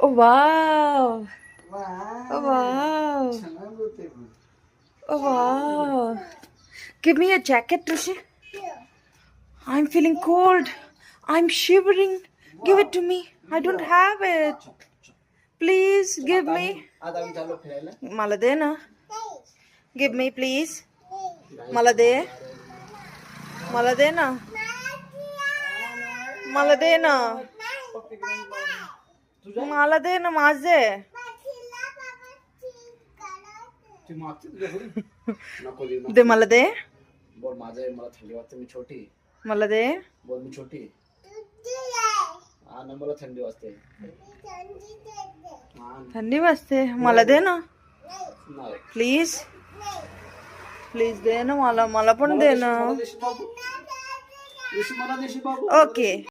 O wow, oh wow, oh wow. Give me a jacket, Rishi. I'm feeling cold. I'm shivering. Give it to me. I don't have it. Please give me. मला दे ना. Give me, please. मला दे. मला दे ना. मला दे ना. मला दे ना माझे. दे मला दे. बोल माझे मला थंडी वाजते मी छोटी. मला दे. बोल मी छोटी. हा ना मला थंडी वाजते. थंडी वाजते. मला दे ना. नाही. प्लीज प्लीज दे ना मला. मला पण दे ना. मला देशी बाबू. मला देशी बाबू. ओके.